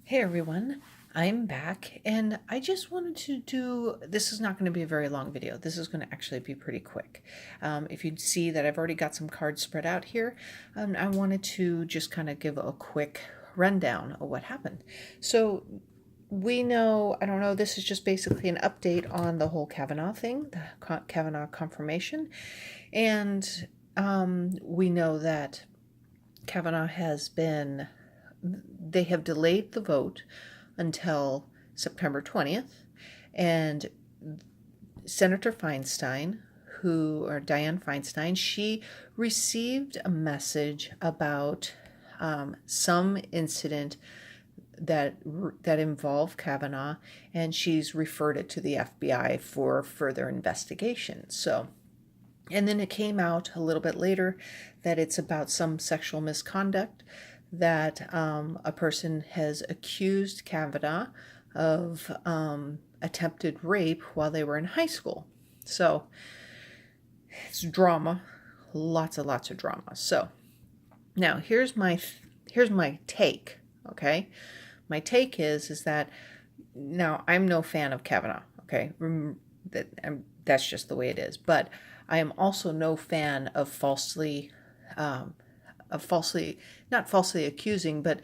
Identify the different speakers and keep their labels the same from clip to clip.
Speaker 1: Hey everyone, I'm back and I just wanted to this is not going to be a very long video. This is going to actually be pretty quick. If you'd see that I've already got some cards spread out here, I wanted to just kind of give a quick rundown of what happened. So we know, I don't know, this is just basically an update on the whole Kavanaugh thing, the Kavanaugh confirmation. And we know that Kavanaugh they have delayed the vote until September 20th. And Senator Feinstein, Dianne Feinstein, she received a message about some incident that involved Kavanaugh, and she's referred it to the FBI for further investigation. So, and then it came out a little bit later that it's about some sexual misconduct, that a person has accused Kavanaugh of attempted rape while they were in high school. So it's drama, lots of drama. So now here's my take. Okay, my take is that now I'm no fan of Kavanaugh. Okay, that's just the way it is. But I am also no fan of not falsely accusing, but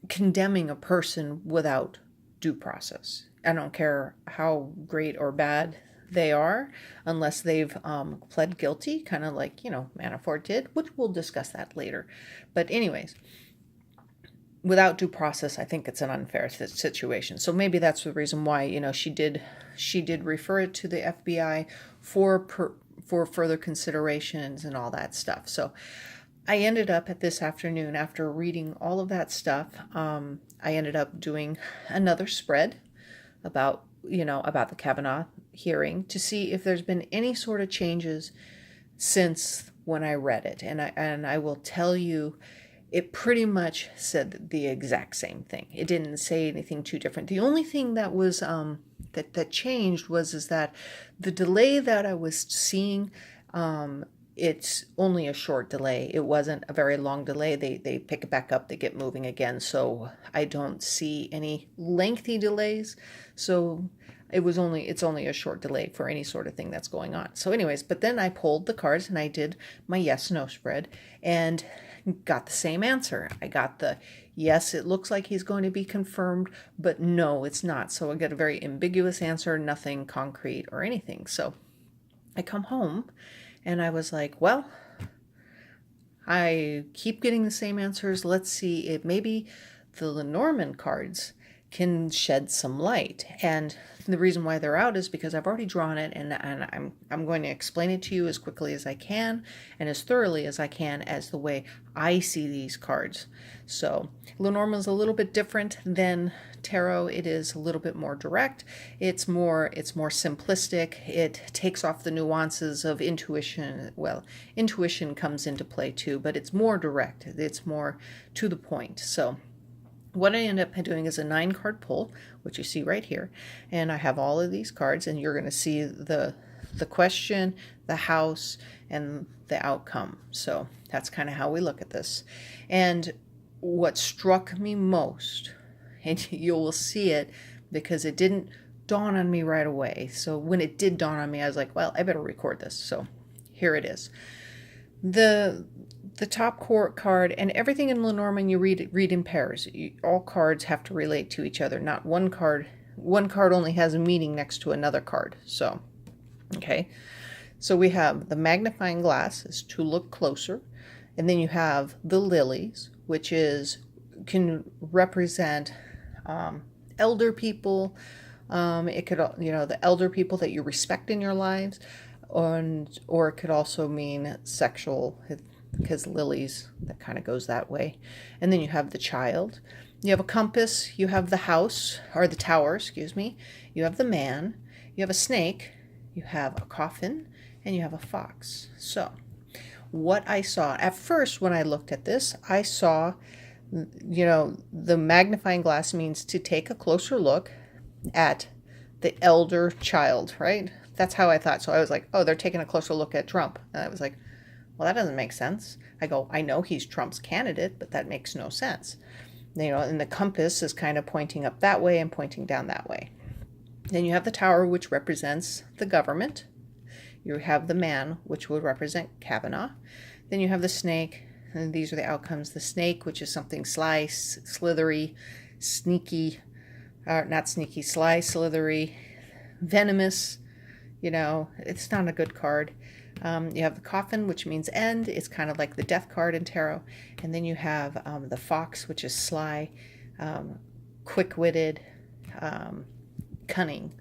Speaker 1: condemning a person without due process. I don't care how great or bad they are, unless they've pled guilty, kind of like, Manafort did, which we'll discuss that later. But anyways, without due process, I think it's an unfair situation. So maybe that's the reason why, she did refer it to the FBI for further considerations and all that stuff. So I ended up at this afternoon, after reading all of that stuff, I ended up doing another spread about the Kavanaugh hearing to see if there's been any sort of changes since when I read it. And I will tell you, it pretty much said the exact same thing. It didn't say anything too different. The only thing that was that changed is that the delay that I was seeing, it's only a short delay. It wasn't a very long delay. They pick it back up, they get moving again. So I don't see any lengthy delays. So it's only a short delay for any sort of thing that's going on. So anyways, but then I pulled the cards and I did my yes/no spread and got the same answer. I got the yes, it looks like he's going to be confirmed, but no, it's not. So I get a very ambiguous answer, nothing concrete or anything. So I come home and I was like, well, I keep getting the same answers. Let's see if maybe the Lenormand cards can shed some light. And the reason why they're out is because I've already drawn it, and I'm going to explain it to you as quickly as I can and as thoroughly as I can as the way I see these cards. So Lenormand is a little bit different than tarot. It is a little bit more direct. It's more simplistic. It takes off the nuances of intuition. Well, intuition comes into play too, but it's more direct. It's more to the point. So what I end up doing is a 9-card pull, which you see right here. And I have all of these cards, and you're going to see the question, the house, and the outcome. So that's kind of how we look at this. And what struck me most, and you will see it because it didn't dawn on me right away. So when it did dawn on me, I was like, well, I better record this. So here it is. The top card, and everything in Lenormand you read in pairs. All cards have to relate to each other, not one card. One card only has a meaning next to another card. So, okay. So we have the magnifying glass is to look closer. And then you have the lilies, which can represent elder people. It could, the elder people that you respect in your lives. Or it could also mean sexual, because lilies, that kind of goes that way. And then you have the child. You have a compass. You have the house, or the tower, excuse me. You have the man. You have a snake. You have a coffin. And you have a fox. So what I saw, at first when I looked at this, I saw, the magnifying glass means to take a closer look at the elder child, right? That's how I thought. So I was like, oh, they're taking a closer look at Trump. And I was like, well, that doesn't make sense. I go, I know he's Trump's candidate, but that makes no sense. And the compass is kind of pointing up that way and pointing down that way. Then you have the tower, which represents the government. You have the man, which would represent Kavanaugh. Then you have the snake, and these are the outcomes. The snake, which is something sly, slithery, sneaky, not sneaky, sly, slithery, venomous. It's not a good card. You have the coffin, which means end. It's kind of like the death card in tarot. And then you have the fox, which is sly, quick-witted, cunning.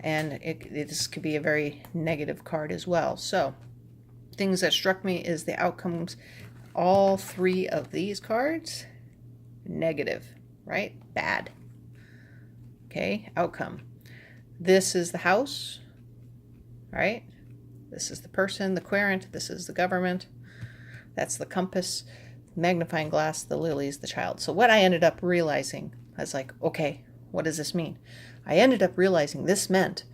Speaker 1: And this could be a very negative card as well. So things that struck me is the outcomes. All three of these cards, negative, right? Bad. Okay, outcome. This is the house, right? This is the person, the querent. This is the government. That's the compass, magnifying glass, the lilies, the child. So what I ended up realizing, I was like, okay, what does this mean? I ended up realizing this meant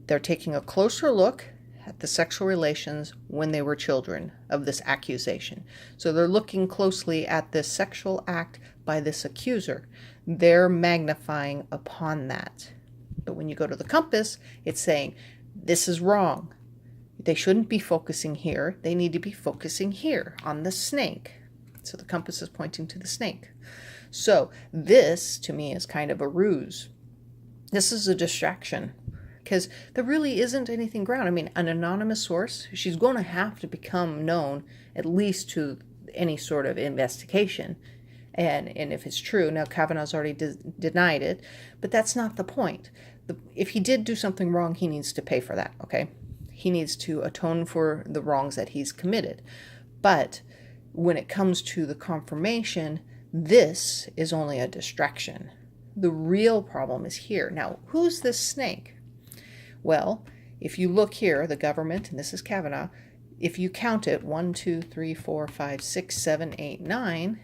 Speaker 1: they're taking a closer look at the sexual relations when they were children of this accusation. So they're looking closely at this sexual act by this accuser. They're magnifying upon that. But when you go to the compass, it's saying, this is wrong. They shouldn't be focusing here. They need to be focusing here on the snake. So the compass is pointing to the snake. So this, to me, is kind of a ruse. This is a distraction because there really isn't anything ground. I mean, an anonymous source, she's going to have to become known at least to any sort of investigation. And if it's true, now Kavanaugh's already denied it, but that's not the point. If he did do something wrong, he needs to pay for that, okay? He needs to atone for the wrongs that he's committed. But when it comes to the confirmation, this is only a distraction. The real problem is here. Now, who's this snake? Well, if you look here, the government, and this is Kavanaugh, if you count it, 1, 2, 3, 4, 5, 6, 7, 8, 9,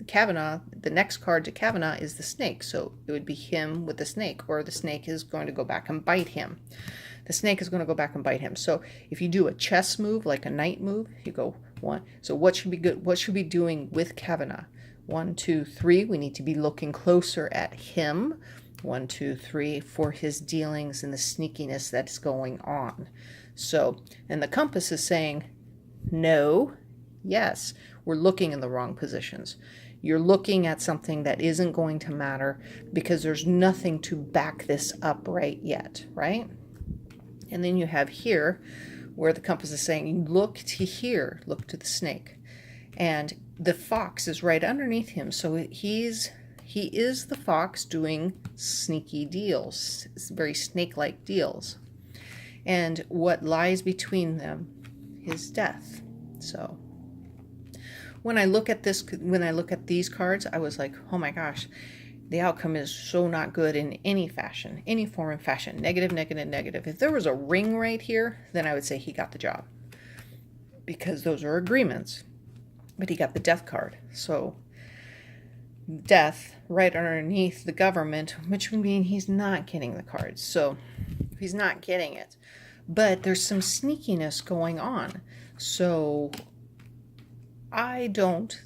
Speaker 1: Kavanaugh, the next card to Kavanaugh is the snake. So it would be him with the snake, or the snake is going to go back and bite him. The snake is going to go back and bite him. So if you do a chess move, like a knight move, you go 1. So what should be good? What should we be doing with Kavanaugh? 1, 2, 3. We need to be looking closer at him. 1, 2, 3 for his dealings and the sneakiness that's going on. So, and the compass is saying, no, yes, we're looking in the wrong positions. You're looking at something that isn't going to matter because there's nothing to back this up right yet, right? And then you have here where the compass is saying, look to here, look to the snake. And the fox is right underneath him. So he is the fox doing sneaky deals, very snake-like deals. And what lies between them is death. So when I look at these cards, I was like, oh my gosh, the outcome is so not good in any fashion, any form and fashion. Negative, negative, negative. If there was a ring right here, then I would say he got the job. Because those are agreements. But he got the death card. So death right underneath the government, which would mean he's not getting the cards. So he's not getting it. But there's some sneakiness going on. So I don't,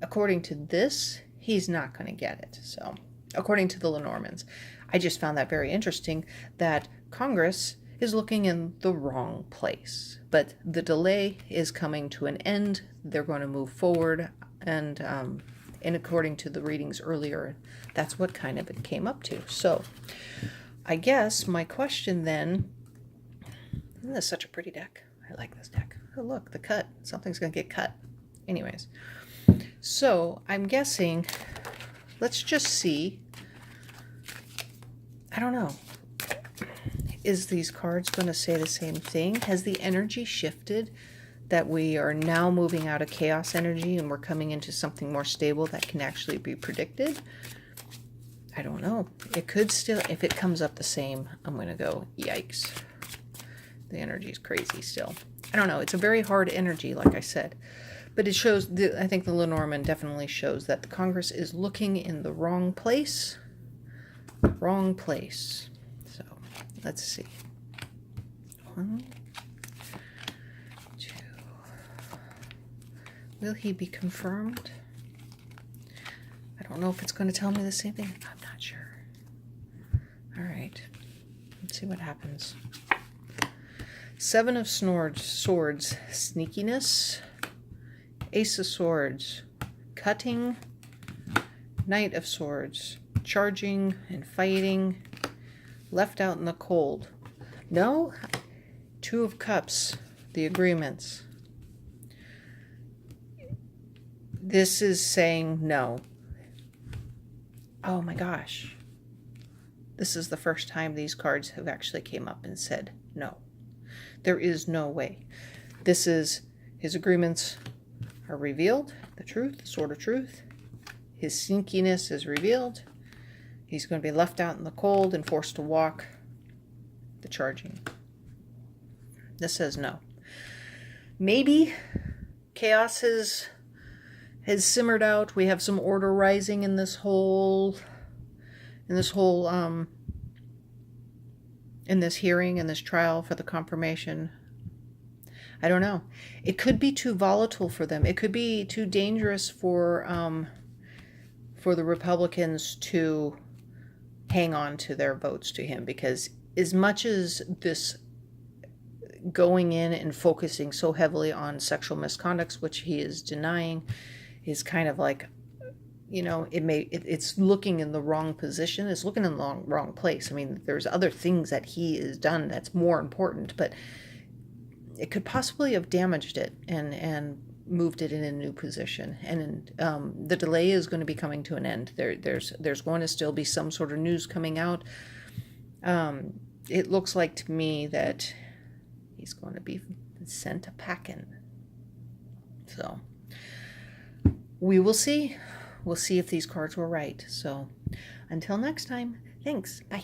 Speaker 1: according to this, he's not going to get it. So according to the Lenormands, I just found that very interesting that Congress is looking in the wrong place. But the delay is coming to an end. They're going to move forward. And according to the readings earlier, that's what kind of it came up to. So I guess my question then, isn't this such a pretty deck? I like this deck. Oh, look, the cut. Something's going to get cut. Anyways, so I'm guessing, let's just see. I don't know. Is these cards going to say the same thing? Has the energy shifted that we are now moving out of chaos energy and we're coming into something more stable that can actually be predicted? I don't know. It could still, if it comes up the same, I'm going to go, yikes. The energy is crazy still. I don't know. It's a very hard energy, like I said. But it shows, I think the Lenormand definitely shows that the Congress is looking in the wrong place. Wrong place. So, let's see. 1, 2. Will he be confirmed? don't know if it's going to tell me the same thing. I'm not sure. All right. Let's see what happens. 7 of swords, sneakiness. Ace of swords, cutting. Knight of swords, charging and fighting. Left out in the cold. No. 2 of cups, the agreements. This is saying no. Oh my gosh. This is the first time these cards have actually came up and said no. There is no way. This is his agreements are revealed. The truth, the sword of truth. His sneakiness is revealed. He's going to be left out in the cold and forced to walk. The charging. This says no. Maybe chaos has simmered out. We have some order rising in this whole in this hearing, in this trial for the confirmation. I don't know. It could be too volatile for them. It could be too dangerous for the Republicans to hang on to their votes to him, because as much as this going in and focusing so heavily on sexual misconducts, which he is denying, is kind of like, it's looking in the wrong position. It's looking in the wrong place. I mean, there's other things that he has done that's more important, but it could possibly have damaged it and moved it in a new position. And the delay is going to be coming to an end. There's going to still be some sort of news coming out. It looks like to me that he's going to be sent a packing. So we will see. We'll see if these cards were right. So until next time, thanks. Bye.